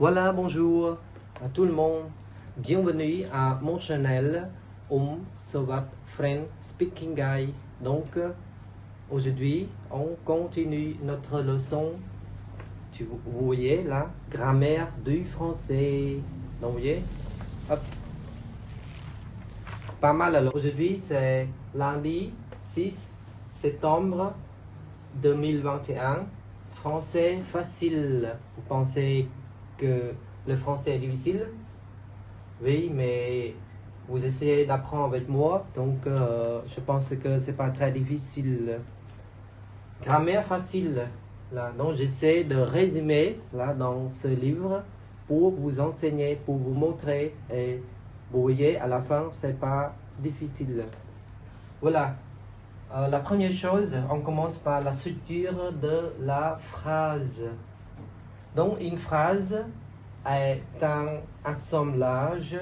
Voilà, bonjour à tout le monde. Bienvenue à mon channel Savat Friend Speaking Guy. Donc, aujourd'hui, on continue notre leçon. Vous voyez la grammaire du français. Donc, vous voyez, hop. Pas mal alors. Aujourd'hui, c'est lundi 6 septembre 2021. Français facile. Vous pensez que le français est difficile? Oui, mais vous essayez d'apprendre avec moi, donc je pense que c'est pas très difficile. Grammaire facile. Là, donc j'essaie de résumer là dans ce livre pour vous enseigner, pour vous montrer, et vous voyez à la fin c'est pas difficile. Voilà. La première chose, on commence par la structure de la phrase. Donc une phrase est un assemblage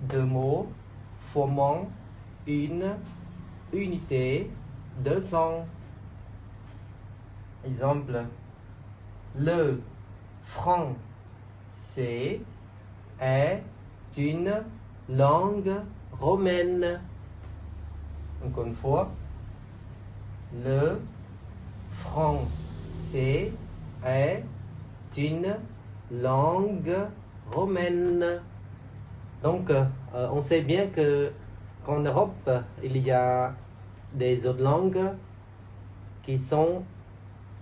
de mots formant une unité de son. Exemple, le français est une langue romaine. Encore une fois, le français est une langue romaine. Donc, on sait bien qu'en Europe, il y a des autres langues qui sont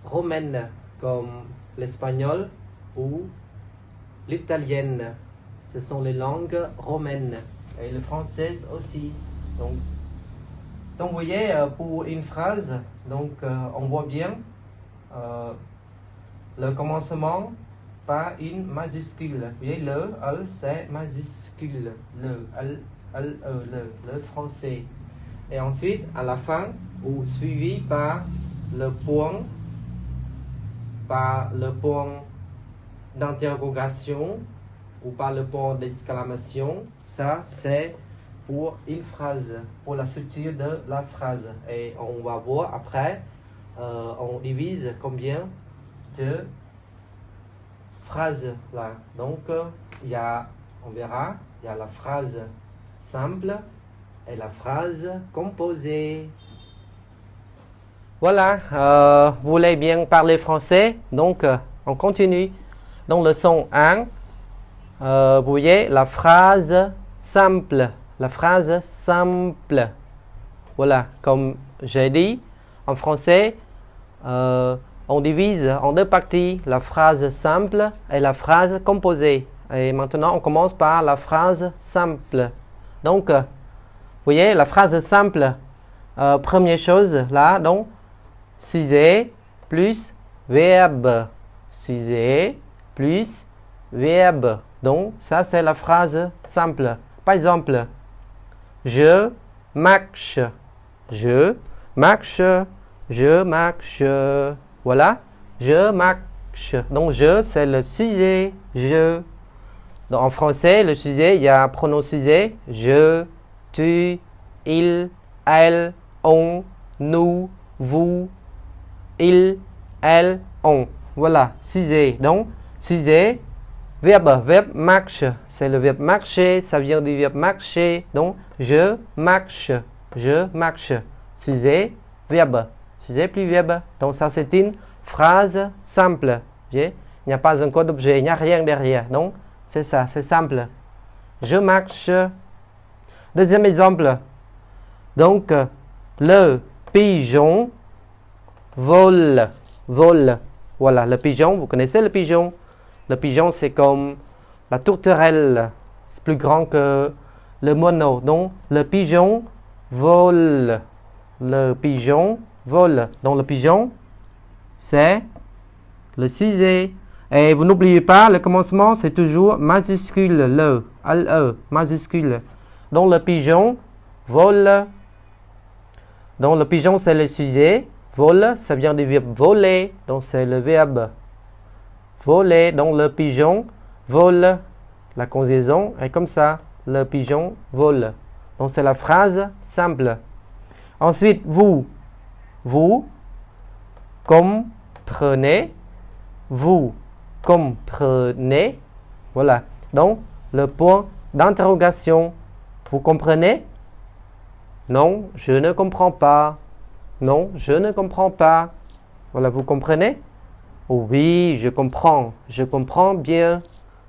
romaines, comme l'espagnol ou l'italienne. Ce sont les langues romaines. Et le français aussi. Donc vous voyez, pour une phrase, donc, on voit bien le commencement par une majuscule. Vous voyez, le, c'est majuscule. Le, le français. Et ensuite, à la fin, ou suivi par le point d'interrogation ou par le point d'exclamation. Ça, c'est pour une phrase, pour la structure de la phrase. Et on va voir après, on divise combien de phrases là. Donc, il y a, on verra, il y a la phrase simple et la phrase composée. Voilà, vous voulez bien parler français, donc on continue. Donc, leçon 1, vous voyez la phrase simple. La phrase simple. Voilà, comme j'ai dit, en français, on divise en deux parties la phrase simple et la phrase composée. Et maintenant, on commence par la phrase simple. Donc, vous voyez, la phrase simple, première chose, là, donc, sujet plus verbe. Sujet plus verbe. Donc, ça, c'est la phrase simple. Par exemple, je marche. Je marche. Je marche. Voilà. Je marche. Donc, je, c'est le sujet. Je. Donc, en français, le sujet, il y a un pronom sujet. Je, tu, il, elle, on, nous, vous, il, elle, on. Voilà. Sujet. Donc, sujet. Verbe, verbe marche, c'est le verbe marcher, ça vient du verbe marcher. Donc, je marche, je marche. Sujet, verbe, sujet plus verbe. Donc, ça c'est une phrase simple. Il n'y a pas un code d'objet, il n'y a rien derrière. Donc, c'est ça, c'est simple. Je marche. Deuxième exemple. Donc, le pigeon vole, vole. Voilà, le pigeon, vous connaissez le pigeon? Le pigeon, c'est comme la tourterelle. C'est plus grand que le moineau. Donc, le pigeon vole. Le pigeon vole. Donc, le pigeon, c'est le sujet. Et vous n'oubliez pas, le commencement, c'est toujours majuscule. Le, L-E, majuscule. Donc, le pigeon vole. Donc, le pigeon, c'est le sujet. Vole, ça vient du verbe voler. Donc, c'est le verbe voler. Donc, le pigeon vole. La conjugaison est comme ça. Le pigeon vole. Donc, c'est la phrase simple. Ensuite, vous comprenez. Vous comprenez. Voilà. Donc, le point d'interrogation. Vous comprenez? Non, je ne comprends pas. Non, je ne comprends pas. Voilà, vous comprenez? Oui, je comprends. Je comprends bien.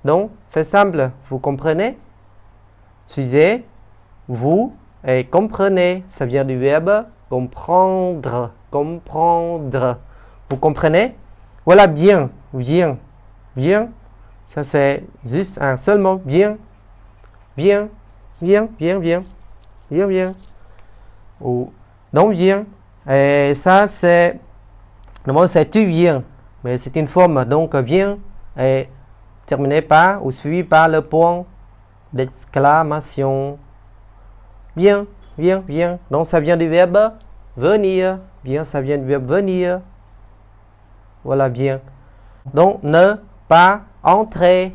Donc, c'est simple. Vous comprenez? Sujet, vous et comprenez. Ça vient du verbe comprendre. Comprendre. Vous comprenez? Voilà, bien. Bien. Bien. Ça, c'est juste un seul mot. Bien. Bien. Bien. Bien. Bien. Bien. Bien. Ou, donc, bien. Et ça, c'est... Normalement, c'est tu viens. Mais c'est une forme. Donc, viens est terminé par ou suivi par le point d'exclamation. Bien. Bien. Bien. Donc, ça vient du verbe venir. Bien, ça vient du verbe venir. Voilà, bien. Donc, ne pas entrer.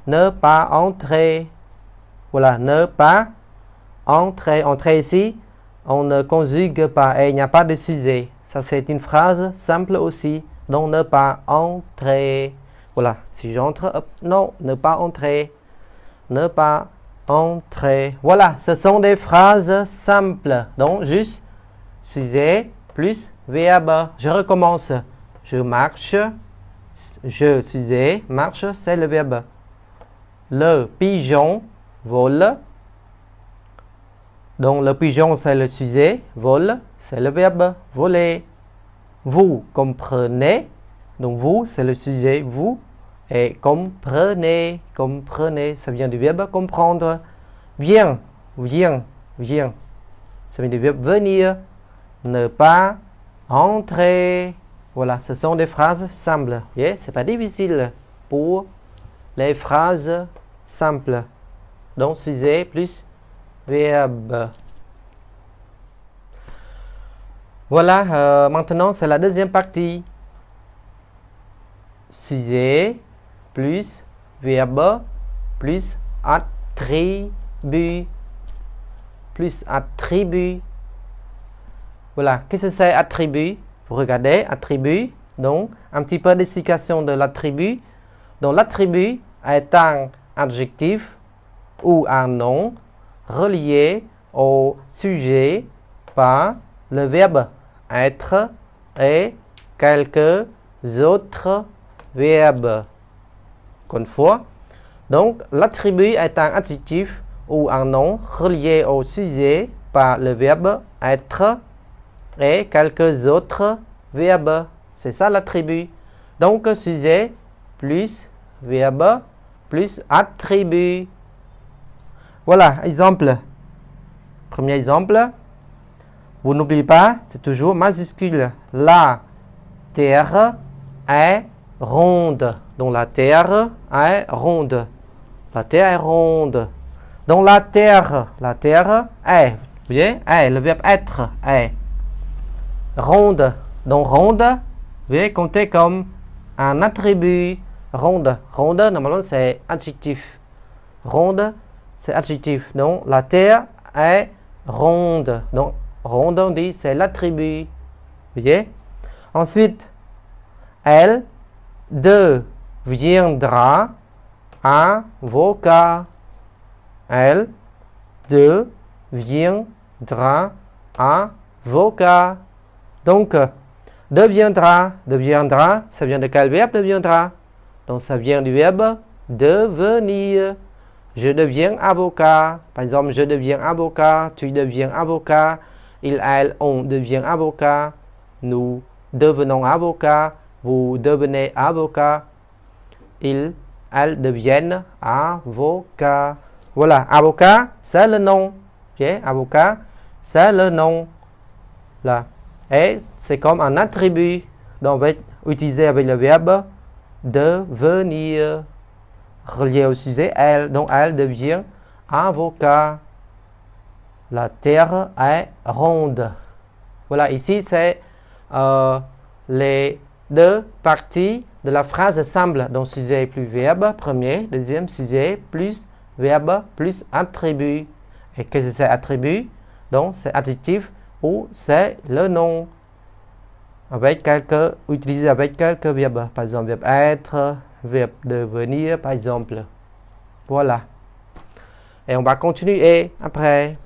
Ne pas entrer. Voilà, ne pas entrer. Entrer ici, on ne conjugue pas et il n'y a pas de sujet. Ça, c'est une phrase simple aussi. Donc, ne pas entrer. Voilà, si j'entre, hop, non, ne pas entrer. Ne pas entrer. Voilà, ce sont des phrases simples. Donc, juste sujet plus verbe. Je recommence. Je marche. Je, sujet, marche, c'est le verbe. Le pigeon vole. Donc, le pigeon, c'est le sujet. Vole, c'est le verbe. Voler. Vous comprenez. Donc, vous, c'est le sujet. Vous. Et comprenez. Comprenez, ça vient du verbe comprendre. Viens. Viens. Viens. Ça vient du verbe venir. Ne pas entrer. Voilà, ce sont des phrases simples. Yeah? C'est pas difficile pour les phrases simples. Donc, sujet plus verbe. Voilà, maintenant c'est la deuxième partie. Sujet plus verbe plus attribut. Plus attribut. Voilà, qu'est-ce que c'est attribut? Vous regardez, attribut. Donc, un petit peu d'explication de l'attribut. Donc, l'attribut est un adjectif ou un nom relié au sujet par le verbe être et quelques autres verbes. Encore une fois. Donc, l'attribut est un adjectif ou un nom relié au sujet par le verbe être et quelques autres verbes. C'est ça l'attribut. Donc, sujet plus verbe plus attribut. Voilà, exemple. Premier exemple. Vous n'oubliez pas, c'est toujours majuscule. La terre est ronde. Donc, la terre est ronde. La terre est ronde. Donc, la terre est. Vous voyez, est, le verbe être est. Ronde. Donc, ronde, vous voyez, comptez comme un attribut. Ronde. Ronde, normalement, c'est adjectif. Ronde, c'est adjectif. Donc, la terre est ronde. Donc, ronde, on dit, c'est l'attribut. Vous voyez? Ensuite, elle deviendra avocat. Elle deviendra avocat. Donc, deviendra, ça vient de quel verbe deviendra? Donc, ça vient du verbe devenir. Je deviens avocat. Par exemple, je deviens avocat, tu deviens avocat, il, elle, on devient avocat, nous devenons avocat, vous devenez avocat, ils, elles deviennent avocat. Voilà, avocat, c'est le nom. Okay? Avocat, c'est le nom. Là. Et c'est comme un attribut. Donc, on va utiliser avec le verbe devenir. Relié au sujet, elle. Donc, elle devient avocat. La terre est ronde. Voilà, ici, c'est les deux parties de la phrase simple. Donc, sujet plus verbe, premier. Deuxième, sujet plus verbe plus attribut. Et qu'est-ce que c'est attribut? Donc, c'est adjectif ou c'est le nom. Avec utilisé avec quelques verbes. Par exemple, verbe être, verbe de venir par exemple. Voilà. Et on va continuer après.